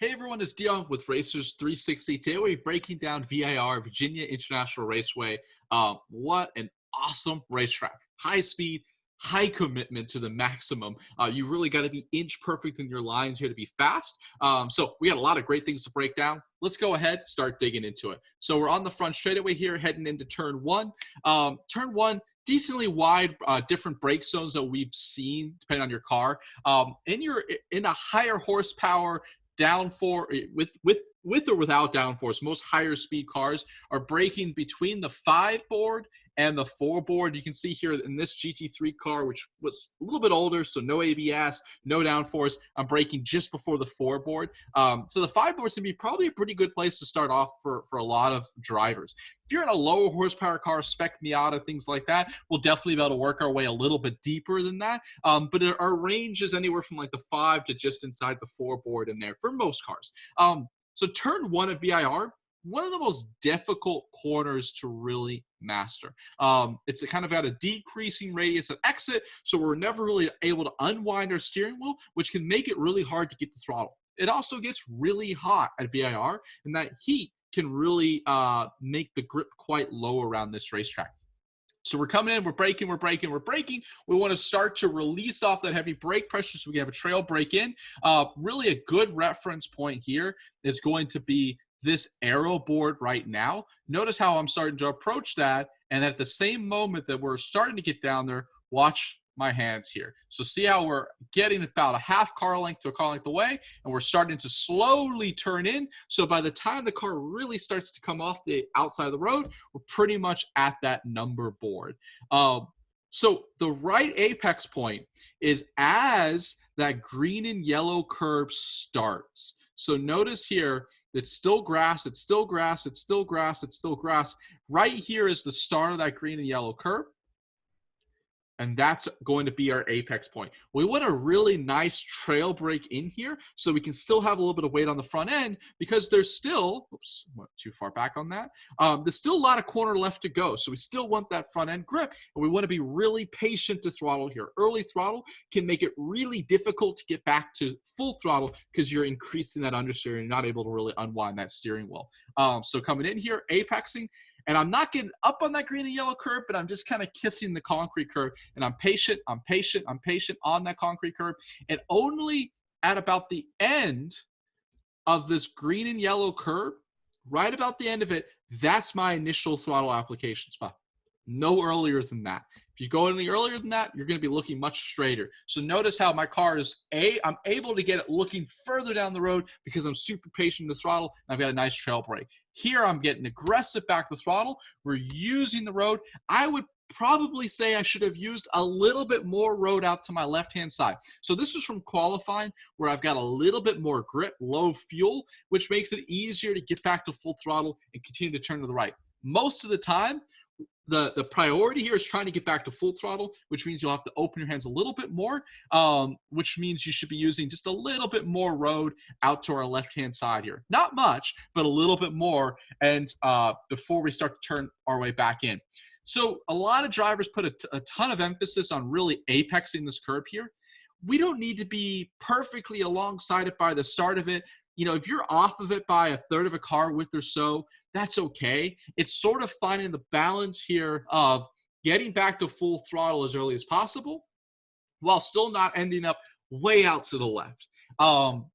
Hey everyone, it's Dion with Racers360. Today we're breaking down VIR, Virginia International Raceway. What an awesome racetrack. High speed, high commitment to the maximum. You really got to be inch perfect in your lines here to be fast. So we got a lot of great things to break down. Let's go ahead, start digging into it. So we're on the front straightaway here, heading into turn one. Turn one, decently wide, different brake zones that we've seen depending on your car. In a higher horsepower, downforce with or without downforce, most higher speed cars are braking between the 5 board and the 4 board. You can see here in this GT3 car, which was a little bit older, so no ABS, no downforce, I'm braking just before the 4 board. So the 5 board is going to be probably a pretty good place to start off for a lot of drivers. If you're in a lower horsepower car, spec Miata, things like that, we'll definitely be able to work our way a little bit deeper than that. But our range is anywhere from like the 5 to just inside the 4 board in there for most cars. So turn one of VIR, one of the most difficult corners to really master. It's kind of got a decreasing radius of exit, so we're never really able to unwind our steering wheel, which can make it really hard to get the throttle. It also gets really hot at VIR, and that heat can really make the grip quite low around this racetrack. So we're coming in, we're braking. We want to start to release off that heavy brake pressure so we can have a trail brake in. Really a good reference point here is going to be this arrow board right now. Notice how I'm starting to approach that, and at the same moment that we're starting to get down there, watch my hands here. So see how we're getting about a half car length to a car length away, and we're starting to slowly turn in. So by the time the car really starts to come off the outside of the road, we're pretty much at that number board. So the right apex point is as that green and yellow curve starts. So notice here, it's still grass, it's still grass, it's still grass, it's still grass. Right here is the start of that green and yellow curve. And that's going to be our apex point. We want a really nice trail brake in here so we can still have a little bit of weight on the front end because there's still, oops, went too far back on that. There's still a lot of corner left to go. So we still want that front end grip, and we want to be really patient to throttle here. Early throttle can make it really difficult to get back to full throttle because you're increasing that understeer and you're not able to really unwind that steering wheel. So coming in here, apexing. And I'm not getting up on that green and yellow curve, but I'm just kind of kissing the concrete curve. And I'm patient on that concrete curve. And only at about the end of this green and yellow curve, right about the end of it, that's my initial throttle application spot. No earlier than that. If you go any earlier than that, you're going to be looking much straighter. So notice how my car is, I'm able to get it looking further down the road because I'm super patient to throttle, and I've got a nice trail brake. Here, I'm getting aggressive back to throttle. We're using the road. I would probably say I should have used a little bit more road out to my left-hand side. So this is from qualifying where I've got a little bit more grip, low fuel, which makes it easier to get back to full throttle and continue to turn to the right. Most of the time, the priority here is trying to get back to full throttle, which means you'll have to open your hands a little bit more, which means you should be using just a little bit more road out to our left-hand side here. Not much, but a little bit more, and before we start to turn our way back in. So a lot of drivers put a ton of emphasis on really apexing this curve here. We don't need to be perfectly alongside it by the start of it. You know, if you're off of it by a third of a car width or so, that's okay. It's sort of finding the balance here of getting back to full throttle as early as possible while still not ending up way out to the left.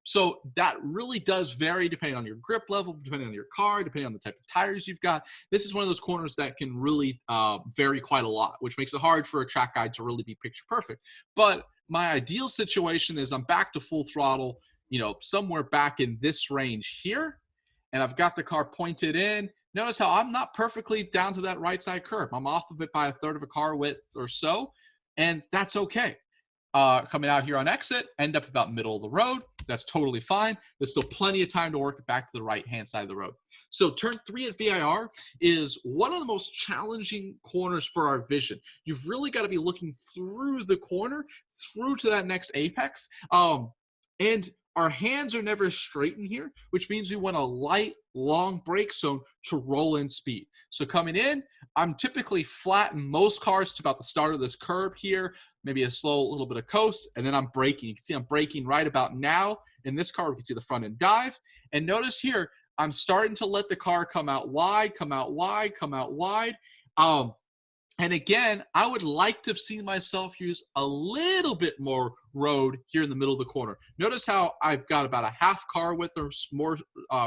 So that really does vary depending on your grip level, depending on your car, depending on the type of tires you've got. This is one of those corners that can really vary quite a lot, which makes it hard for a track guide to really be picture perfect. But my ideal situation is I'm back to full throttle, you know, somewhere back in this range here, and I've got the car pointed in. Notice how I'm not perfectly down to that right side curve. I'm off of it by a third of a car width or so, and that's okay. Coming out here on exit, end up about middle of the road. That's totally fine. There's still plenty of time to work it back to the right-hand side of the road. So turn 3 at VIR is one of the most challenging corners for our vision. You've really got to be looking through the corner, through to that next apex. And our hands are never straight in here, which means we want a light, long brake zone to roll in speed. So coming in, I'm typically flat in most cars to about the start of this curb here, maybe a slow little bit of coast, and then I'm braking. You can see I'm braking right about now. In this car, we can see the front end dive. And notice here, I'm starting to let the car come out wide, come out wide, come out wide. And again, I would like to have seen myself use a little bit more road here in the middle of the corner. Notice how I've got about a half car width or more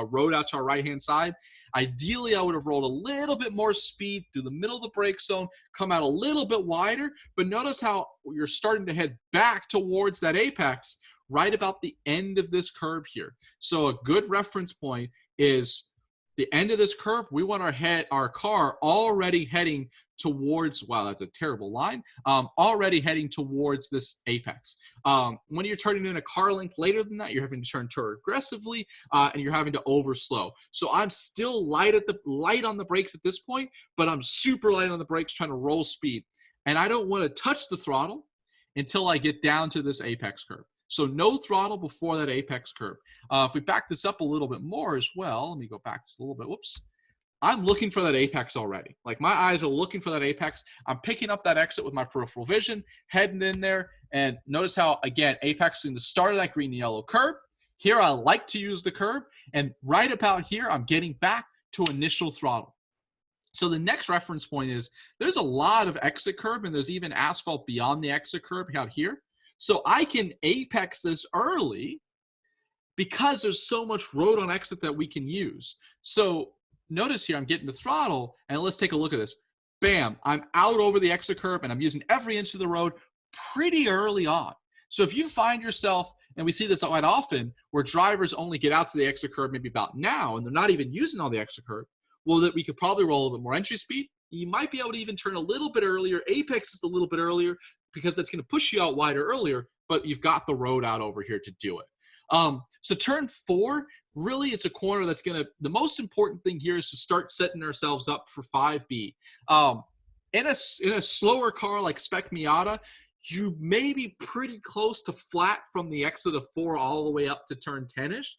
road out to our right-hand side. Ideally, I would have rolled a little bit more speed through the middle of the brake zone, come out a little bit wider, but notice how you're starting to head back towards that apex right about the end of this curb here. So a good reference point is the end of this curb. We want our car already heading towards, wow, that's a terrible line, already heading towards this apex. When you're turning in a car length later than that, you're having to turn aggressively, and you're having to overslow. So I'm still light on the brakes at this point, but I'm super light on the brakes trying to roll speed. And I don't want to touch the throttle until I get down to this apex curb. So no throttle before that apex curb. If we back this up a little bit more as well, let me go back just a little bit, whoops. I'm looking for that apex already. Like my eyes are looking for that apex. I'm picking up that exit with my peripheral vision, heading in there, and notice how, again, apex in the start of that green and yellow curb. Here I like to use the curb, and right about here, I'm getting back to initial throttle. So the next reference point is there's a lot of exit curb, and there's even asphalt beyond the exit curb out here. So I can apex this early because there's so much road on exit that we can use. So notice here, I'm getting the throttle, and let's take a look at this. Bam, I'm out over the exit curb, and I'm using every inch of the road pretty early on. So if you find yourself, and we see this quite often, where drivers only get out to the exit curb maybe about now, and they're not even using all the exit curb, well, that we could probably roll a little bit more entry speed. You might be able to even turn a little bit earlier. Apex is a little bit earlier because that's going to push you out wider earlier, but you've got the road out over here to do it. So turn 4, really it's a corner that's the most important thing here is to start setting ourselves up for 5B. In a slower car like Spec Miata, you may be pretty close to flat from the exit of 4 all the way up to turn 10-ish.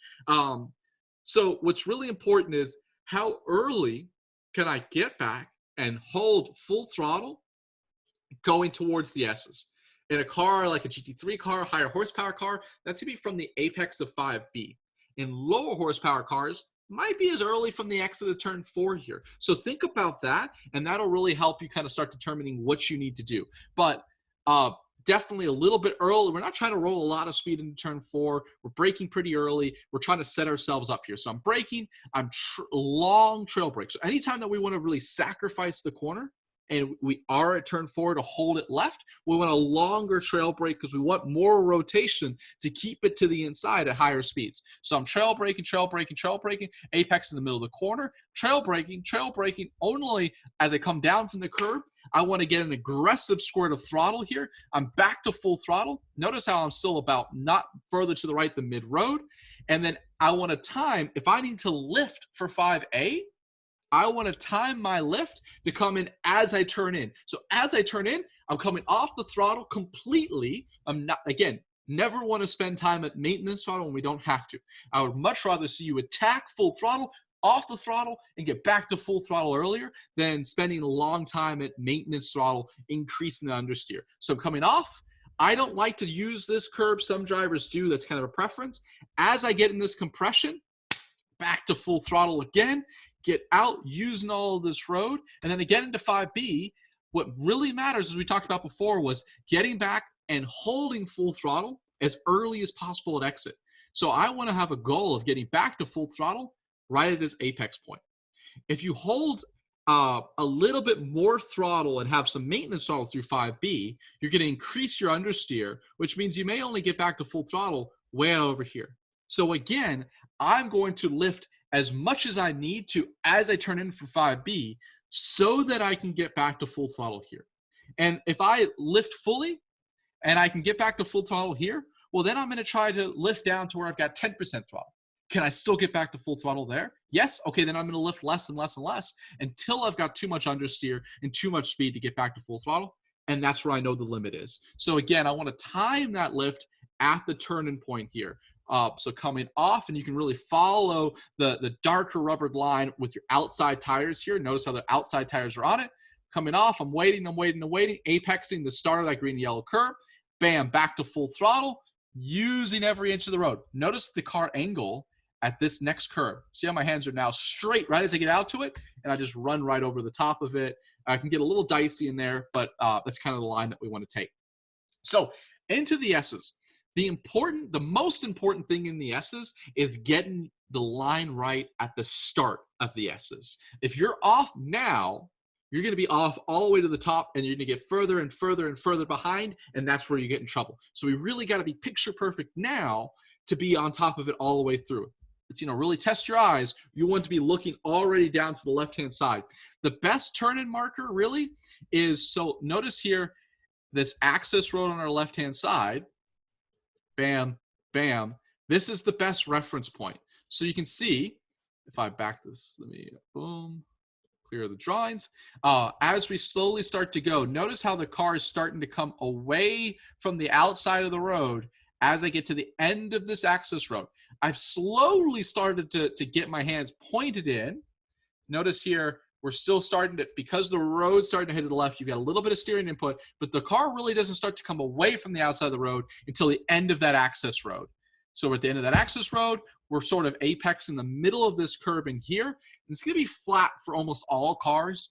So what's really important is how early can I get back and hold full throttle going towards the S's. In a car like a GT3 car, higher horsepower car, that's going to be from the apex of 5B. In lower horsepower cars, might be as early from the exit of turn 4 here. So think about that, and that'll really help you kind of start determining what you need to do. But definitely a little bit early. We're not trying to roll a lot of speed into turn 4. We're braking pretty early. We're trying to set ourselves up here. So I'm braking. I'm long trail brake. So anytime that we want to really sacrifice the corner, and we are at turn 4 to hold it left, we want a longer trail brake because we want more rotation to keep it to the inside at higher speeds. So I'm trail braking, apex in the middle of the corner, trail braking only as I come down from the curb. I want to get an aggressive squirt of throttle here. I'm back to full throttle. Notice how I'm still about not further to the right than mid-road. And then I want to time, if I need to lift for 5A, I want to time my lift to come in as I turn in. So as I turn in, I'm coming off the throttle completely. I'm not, again, never want to spend time at maintenance throttle when we don't have to. I would much rather see you attack full throttle, off the throttle, and get back to full throttle earlier than spending a long time at maintenance throttle, increasing the understeer. So coming off, I don't like to use this curb. Some drivers do. That's kind of a preference. As I get in this compression, back to full throttle again, get out using all of this road, and then again into 5B. What really matters, as we talked about before, was getting back and holding full throttle as early as possible at exit. So I want to have a goal of getting back to full throttle right at this apex point. If you hold a little bit more throttle and have some maintenance throttle through 5B, you're going to increase your understeer, which means you may only get back to full throttle way over here. So again, I'm going to lift as much as I need to as I turn in for 5B so that I can get back to full throttle here. And if I lift fully and I can get back to full throttle here, well, then I'm going to try to lift down to where I've got 10% throttle. Can I still get back to full throttle there? Yes. Okay, then I'm going to lift less and less and less until I've got too much understeer and too much speed to get back to full throttle. And that's where I know the limit is. So again, I want to time that lift at the turn-in point here. So coming off, and you can really follow the darker rubbered line with your outside tires here. Notice how the outside tires are on it. Coming off, I'm waiting, apexing the start of that green and yellow curve. Bam, back to full throttle, using every inch of the road. Notice the car angle at this next curve. See how my hands are now straight right as I get out to it, and I just run right over the top of it. I can get a little dicey in there, but that's kind of the line that we want to take. So into the S's. The most important thing in the S's is getting the line right at the start of the S's. If you're off now, you're going to be off all the way to the top, and you're going to get further and further and further behind, and that's where you get in trouble. So we really got to be picture perfect now to be on top of it all the way through. It's, really test your eyes. You want to be looking already down to the left-hand side. The best turn-in marker really is, so notice here, this access road on our left-hand side, bam, bam. This is the best reference point. So you can see, if I back this, let me, boom, clear the drawings. As we slowly start to go, notice how the car is starting to come away from the outside of the road as I get to the end of this access road. I've slowly started to get my hands pointed in. Notice here, we're still starting to, because the road's starting to head to the left, you've got a little bit of steering input, but the car really doesn't start to come away from the outside of the road until the end of that access road. So we're at the end of that access road, we're sort of apex in the middle of this curve in here. And it's going to be flat for almost all cars,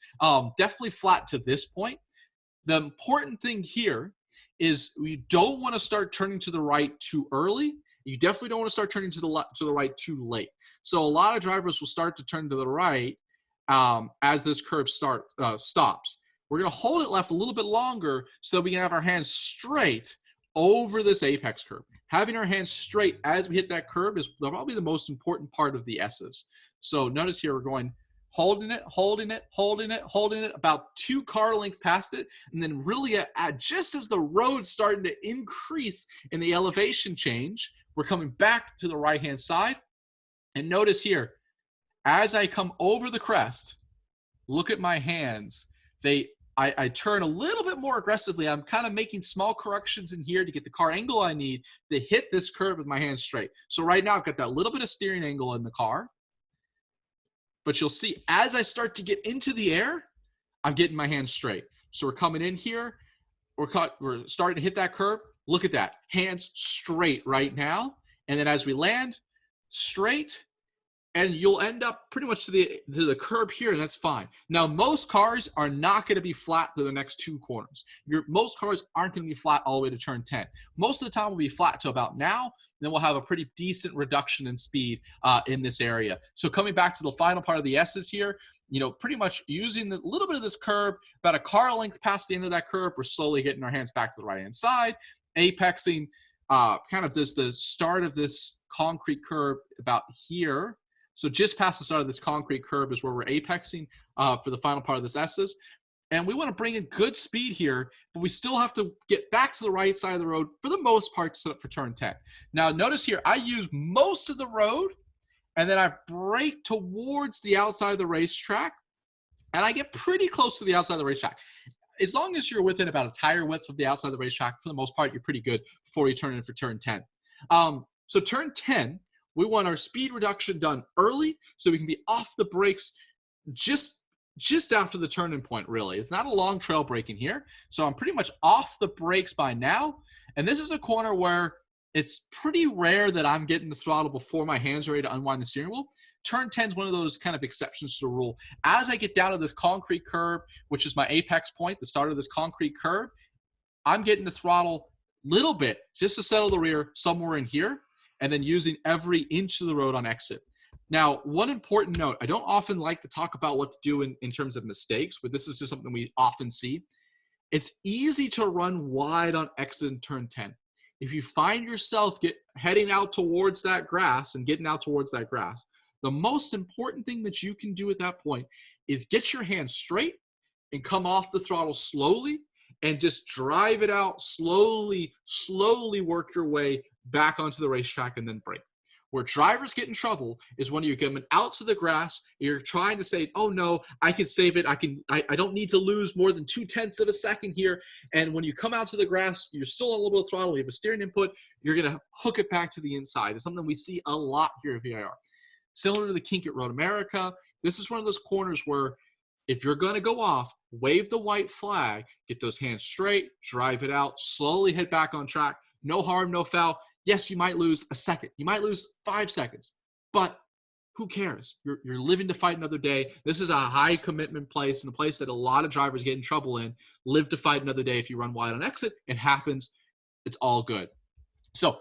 definitely flat to this point. The important thing here is we don't want to start turning to the right too early. You definitely don't want to start turning to the right too late. So a lot of drivers will start to turn to the right as this curve stops. We're going to hold it left a little bit longer so that we can have our hands straight over this apex curve. Having our hands straight as we hit that curve is probably the most important part of the S's. So notice here we're going holding it, about 2 car lengths past it, and then really just as the road's starting to increase in the elevation change, we're coming back to the right-hand side. And notice here, as I come over the crest, look at my hands. I turn a little bit more aggressively. I'm kind of making small corrections in here to get the car angle I need to hit this curve with my hands straight. So right now I've got that little bit of steering angle in the car. But you'll see as I start to get into the air, I'm getting my hands straight. So we're coming in here. We're starting to hit that curve. Look at that. Hands straight right now. And then as we land, straight. And you'll end up pretty much to the curb here, and that's fine. Now, most cars are not going to be flat to the next 2 corners. Most cars aren't going to be flat all the way to turn 10. Most of the time, we'll be flat to about now, and then we'll have a pretty decent reduction in speed in this area. So coming back to the final part of the S's here, pretty much using a little bit of this curb, about a car length past the end of that curb, we're slowly getting our hands back to the right-hand side, apexing kind of the start of this concrete curb about here. So just past the start of this concrete curve is where we're apexing for the final part of this S's. And we want to bring in good speed here, but we still have to get back to the right side of the road for the most part to set up for turn 10. Now, notice here, I use most of the road, and then I brake towards the outside of the racetrack, and I get pretty close to the outside of the racetrack. As long as you're within about a tire width of the outside of the racetrack, for the most part, you're pretty good before you turn in for turn 10. So turn 10, we want our speed reduction done early so we can be off the brakes just after the turn-in point, really. It's not a long trail brake in here, so I'm pretty much off the brakes by now. And this is a corner where it's pretty rare that I'm getting the throttle before my hands are ready to unwind the steering wheel. Turn 10 is one of those kind of exceptions to the rule. As I get down to this concrete curve, which is my apex point, the start of this concrete curve, I'm getting the throttle little bit just to settle the rear somewhere in here, and then using every inch of the road on exit. Now, one important note, I don't often like to talk about what to do in terms of mistakes, but this is just something we often see. It's easy to run wide on exit and turn 10. If you find yourself heading out towards that grass and getting out towards that grass, the most important thing that you can do at that point is get your hands straight and come off the throttle slowly and just drive it out slowly, slowly work your way back onto the racetrack and then brake. Where drivers get in trouble is when you're coming out to the grass, you're trying to say, oh no, I can save it. I don't need to lose more than 0.2 of a second here. And when you come out to the grass, you're still on a little bit of throttle, you have a steering input, you're going to hook it back to the inside. It's something we see a lot here at VIR. Similar to the kink at Road America, this is one of those corners where if you're going to go off, wave the white flag, get those hands straight, drive it out, slowly head back on track. No harm, no foul. Yes, you might lose a second. You might lose 5 seconds, but who cares? You're living to fight another day. This is a high commitment place and a place that a lot of drivers get in trouble in. Live to fight another day. If you run wide on exit, it happens. It's all good. So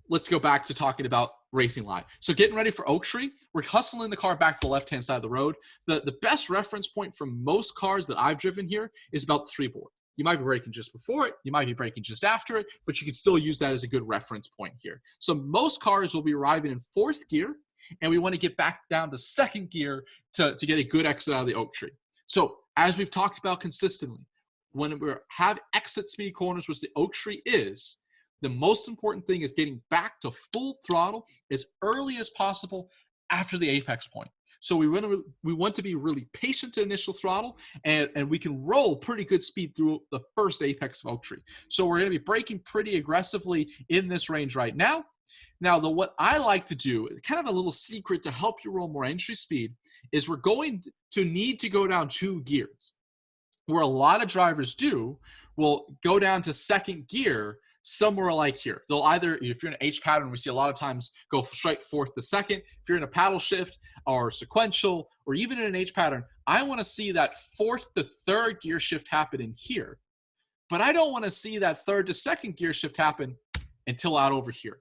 let's go back to talking about racing line. So getting ready for Oak Tree, we're hustling the car back to the left-hand side of the road. The best reference point from most cars that I've driven here is about the 3-board. You might be braking just before it. You might be braking just after it, but you can still use that as a good reference point here. So most cars will be arriving in 4th gear, and we want to get back down to 2nd gear to get a good exit out of the Oak Tree. So as we've talked about consistently, when we have exit speed corners, which the Oak Tree is, the most important thing is getting back to full throttle as early as possible after the apex point. So we want to be really patient to initial throttle, and we can roll pretty good speed through the first apex of Oak Tree. So we're going to be braking pretty aggressively in this range right now. Now, what I like to do, kind of a little secret to help you roll more entry speed, is we're going to need to go down 2 gears. Where a lot of drivers will go down to 2nd gear somewhere like here. They'll either, if you're in an H pattern, we see a lot of times go straight 4th to 2nd. If you're in a paddle shift or sequential, or even in an H pattern, I want to see that 4th to 3rd gear shift happen in here. But I don't want to see that 3rd to 2nd gear shift happen until out over here.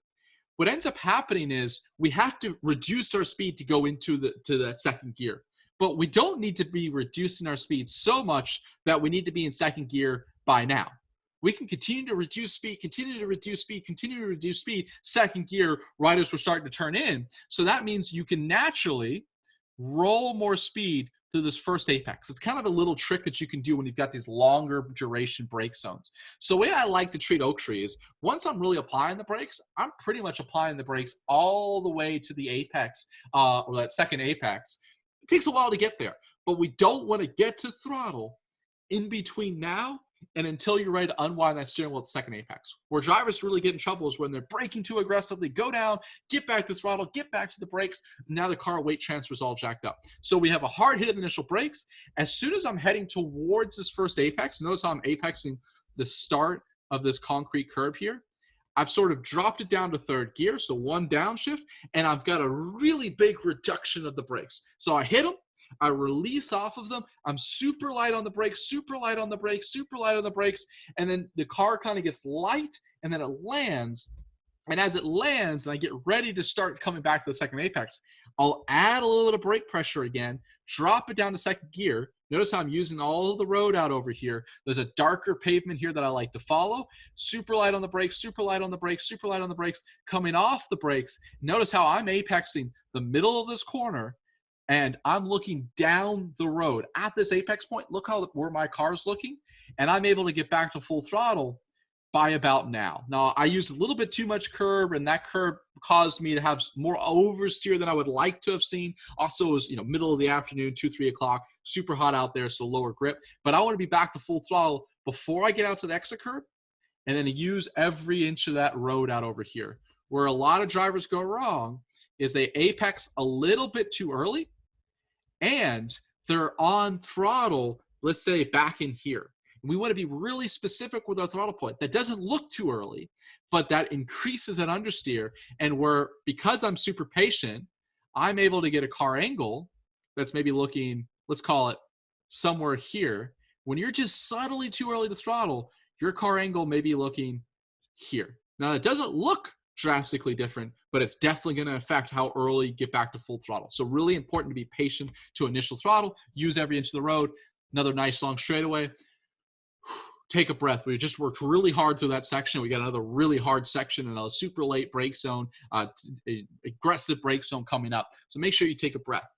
What ends up happening is we have to reduce our speed to go into that 2nd gear. But we don't need to be reducing our speed so much that we need to be in 2nd gear by now. We can continue to reduce speed, continue to reduce speed, continue to reduce speed, 2nd gear right as we're starting to turn in. So that means you can naturally roll more speed through this first apex. It's kind of a little trick that you can do when you've got these longer duration brake zones. So the way I like to treat Oak Tree is once I'm really applying the brakes, I'm pretty much applying the brakes all the way to the apex, or that 2nd apex. It takes a while to get there, but we don't want to get to throttle in between now and until you're ready to unwind that steering wheel at 2nd apex. Where drivers really get in trouble is when they're braking too aggressively, go down, get back to throttle, get back to the brakes. Now the car weight transfer is all jacked up. So we have a hard hit of the initial brakes. As soon as I'm heading towards this first apex, notice how I'm apexing the start of this concrete curb here. I've sort of dropped it down to 3rd gear, so 1 downshift, and I've got a really big reduction of the brakes. So I hit them, I release off of them, I'm super light on the brakes, super light on the brakes, super light on the brakes, and then the car kind of gets light, and then it lands. And as it lands and I get ready to start coming back to the 2nd apex, I'll add a little bit of brake pressure again, drop it down to 2nd gear. Notice how I'm using all of the road out over here. There's a darker pavement here that I like to follow. Super light on the brakes, super light on the brakes, super light on the brakes. Coming off the brakes, notice how I'm apexing the middle of this corner, and I'm looking down the road at this apex point. Look where my car's looking, and I'm able to get back to full throttle by about now. Now, I used a little bit too much curb, and that curb caused me to have more oversteer than I would like to have seen. Also, it was middle of the afternoon, 2, 3 o'clock, super hot out there, so lower grip. But I want to be back to full throttle before I get out to the exit curb, and then use every inch of that road out over here. Where a lot of drivers go wrong is they apex a little bit too early, and they're on throttle, let's say back in here. We want to be really specific with our throttle point. That doesn't look too early, but that increases that understeer. And because I'm super patient, I'm able to get a car angle that's maybe looking, let's call it somewhere here. When you're just subtly too early to throttle, your car angle may be looking here. Now, it doesn't look drastically different, but it's definitely going to affect how early you get back to full throttle. So really important to be patient to initial throttle, use every inch of the road. Another nice long straightaway. Take a breath. We just worked really hard through that section. We got another really hard section and a super late brake zone, aggressive brake zone coming up. So make sure you take a breath.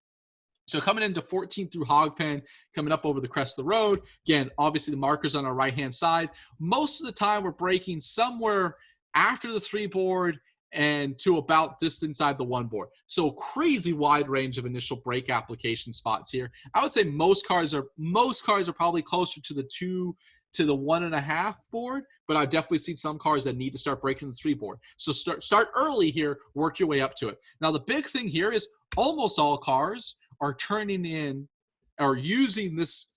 So coming into 14 through Hogpen, coming up over the crest of the road. Again, obviously the marker's on our right-hand side. Most of the time we're braking somewhere after the 3-board and to about just inside the one board. So crazy wide range of initial brake application spots here. I would say most cars are probably closer to the 2 to the 1.5 board, but I've definitely seen some cars that need to start braking the 3 board. So start early here, work your way up to it. Now the big thing here is almost all cars are turning in or using this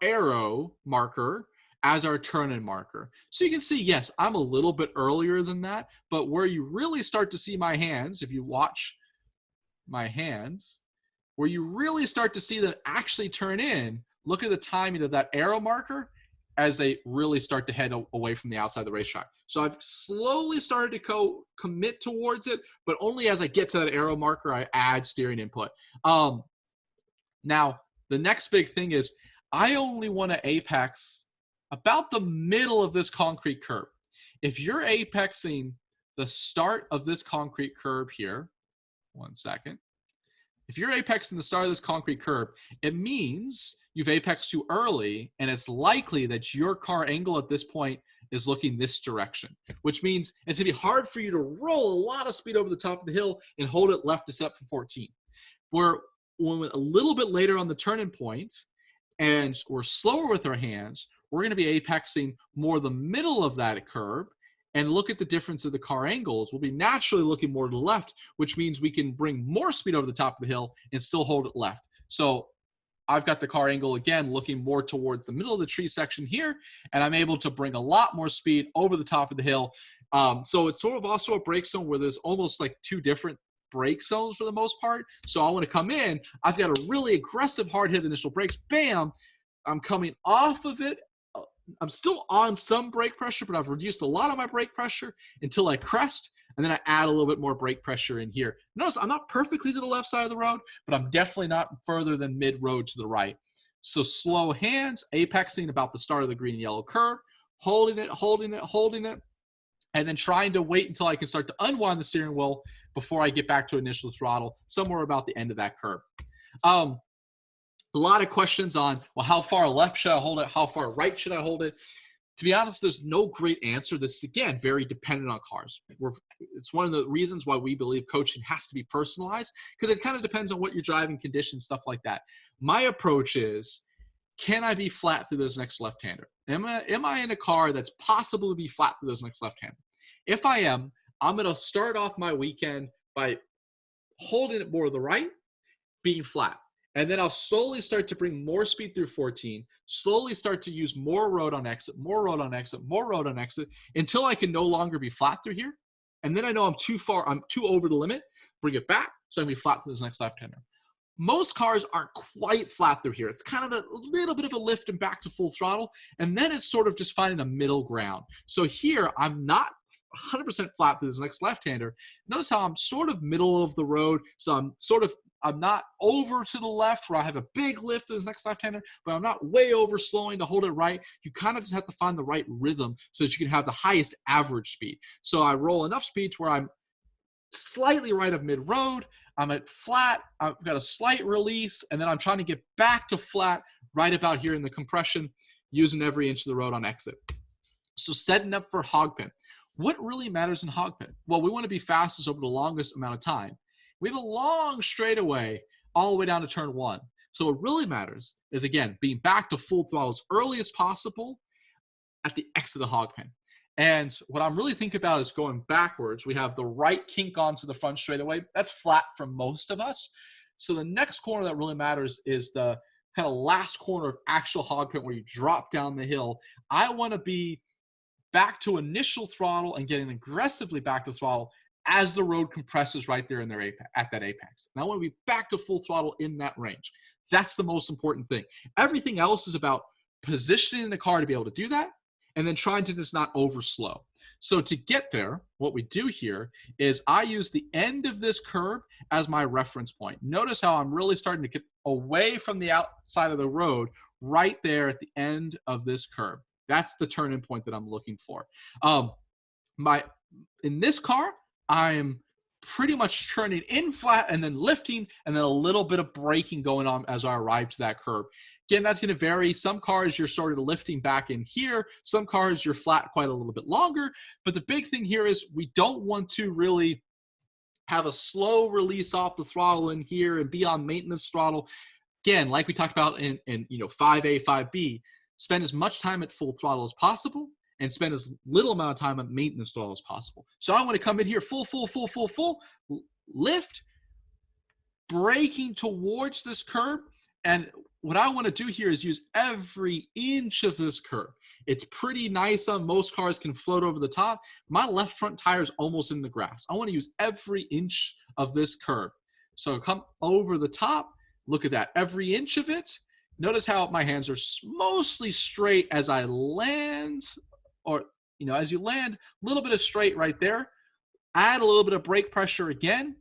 arrow marker as our turn-in marker. So you can see, yes, I'm a little bit earlier than that, but where you really start to see my hands, if you watch my hands, where you really start to see them actually turn in, look at the timing of that arrow marker as they really start to head away from the outside of the racetrack. So I've slowly started to commit towards it, but only as I get to that arrow marker, I add steering input. Now, the next big thing is I only want to apex about the middle of this concrete curb. If you're apexing the start of this concrete curb here, one second. If you're apexing the start of this concrete curb, it means you've apexed too early, and it's likely that your car angle at this point is looking this direction, which means it's going to be hard for you to roll a lot of speed over the top of the hill and hold it left to set up for 14. When a little bit later on the turning point, and we're slower with our hands, we're going to be apexing more the middle of that curb, and look at the difference of the car angles. We'll be naturally looking more to the left, which means we can bring more speed over the top of the hill and still hold it left. So I've got the car angle again looking more towards the middle of the tree section here, and I'm able to bring a lot more speed over the top of the hill. So it's sort of also a brake zone where there's almost like 2 different brake zones for the most part. So I want to come in, I've got a really aggressive hard hit initial brakes, bam, I'm coming off of it. I'm still on some brake pressure, but I've reduced a lot of my brake pressure until I crest, and then I add a little bit more brake pressure in here. Notice I'm not perfectly to the left side of the road, but I'm definitely not further than mid-road to the right. So slow hands, apexing about the start of the green and yellow curve, holding it, and then trying to wait until I can start to unwind the steering wheel before I get back to initial throttle, somewhere about the end of that curve. A lot of questions on, well, how far left should I hold it? How far right should I hold it? To be honest, there's no great answer. This is, again, very dependent on cars. It's one of the reasons why we believe coaching has to be personalized, because it kind of depends on what your driving conditions, stuff like that. My approach is, can I be flat through this next left-hander? Am I in a car that's possible to be flat through this next left-hander? If I am, I'm going to start off my weekend by holding it more to the right, being flat. And then I'll slowly start to bring more speed through 14, slowly start to use more road on exit, more road on exit, more road on exit, until I can no longer be flat through here. And then I know I'm too over the limit, bring it back, so I can be flat through this next left-hander. Most cars aren't quite flat through here. It's kind of a little bit of a lift and back to full throttle, and then it's sort of just finding a middle ground. So here, I'm not 100% flat through this next left-hander. Notice how I'm sort of middle of the road, so I'm not over to the left where I have a big lift to this next left-hander, but I'm not way over slowing to hold it right. You kind of just have to find the right rhythm so that you can have the highest average speed. So I roll enough speed to where I'm slightly right of mid-road, I'm at flat, I've got a slight release, and then I'm trying to get back to flat right about here in the compression, using every inch of the road on exit. So setting up for hogpen. What really matters in hogpen? Well, we want to be fastest over the longest amount of time. We have a long straightaway all the way down to turn 1. So what really matters is, again, being back to full throttle as early as possible at the exit of the hogpen. And what I'm really thinking about is going backwards. We have the right kink onto the front straightaway. That's flat for most of us. So the next corner that really matters is the kind of last corner of actual hogpen where you drop down the hill. I want to be back to initial throttle and getting aggressively back to throttle as the road compresses right there in their at that apex. And I want to be back to full throttle in that range. That's the most important thing. Everything else is about positioning the car to be able to do that, and then trying to just not overslow. So to get there, what we do here is I use the end of this curve as my reference point. Notice how I'm really starting to get away from the outside of the road right there at the end of this curve. That's the turn-in point that I'm looking for. In this car, I'm pretty much turning in flat and then lifting, and then a little bit of braking going on as I arrive to that curb. Again, that's going to vary. Some cars you're sort of lifting back in here. Some cars you're flat quite a little bit longer. But the big thing here is we don't want to really have a slow release off the throttle in here and be on maintenance throttle. Again, like we talked about in 5A, 5B, spend as much time at full throttle as possible and spend as little amount of time at maintenance throttle as possible. So I want to come in here full, lift, braking towards this curb. And what I want to do here is use every inch of this curb. It's pretty nice on most cars, can float over the top. My left front tire is almost in the grass. I want to use every inch of this curb. So come over the top, look at that, every inch of it. Notice how my hands are mostly straight as I land, or, as you land, a little bit of straight right there. Add a little bit of brake pressure again.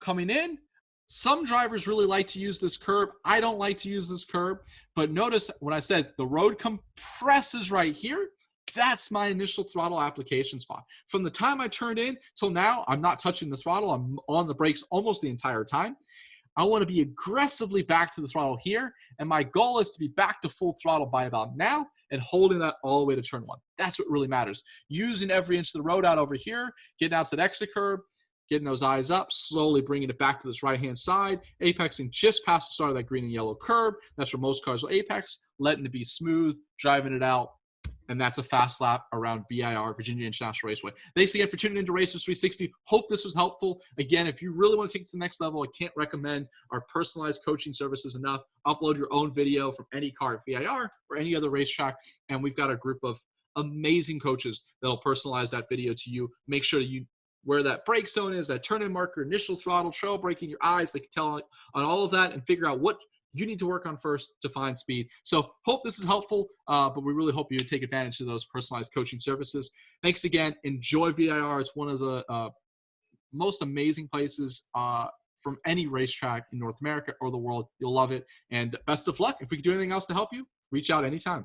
Coming in. Some drivers really like to use this curb. I don't like to use this curb, but notice when I said the road compresses right here, that's my initial throttle application spot. From the time I turned in till now, I'm not touching the throttle. I'm on the brakes almost the entire time. I want to be aggressively back to the throttle here, and my goal is to be back to full throttle by about now and holding that all the way to turn one. That's what really matters. Using every inch of the road out over here, getting out to the exit curb, getting those eyes up, slowly bringing it back to this right-hand side, apexing just past the start of that green and yellow curb. That's where most cars will apex, letting it be smooth, driving it out, and that's a fast lap around VIR, Virginia International Raceway. Thanks again for tuning into Racers360. Hope this was helpful. Again, if you really want to take it to the next level, I can't recommend our personalized coaching services enough. Upload your own video from any car at VIR or any other racetrack, and we've got a group of amazing coaches that'll personalize that video to you. Make sure that you where that brake zone is, that turn-in marker, initial throttle, trail braking, your eyes, they can tell on all of that and figure out what you need to work on first to find speed. So hope this is helpful, but we really hope you take advantage of those personalized coaching services. Thanks again. Enjoy VIR. It's one of the most amazing places from any racetrack in North America or the world. You'll love it. And best of luck. If we can do anything else to help you, reach out anytime.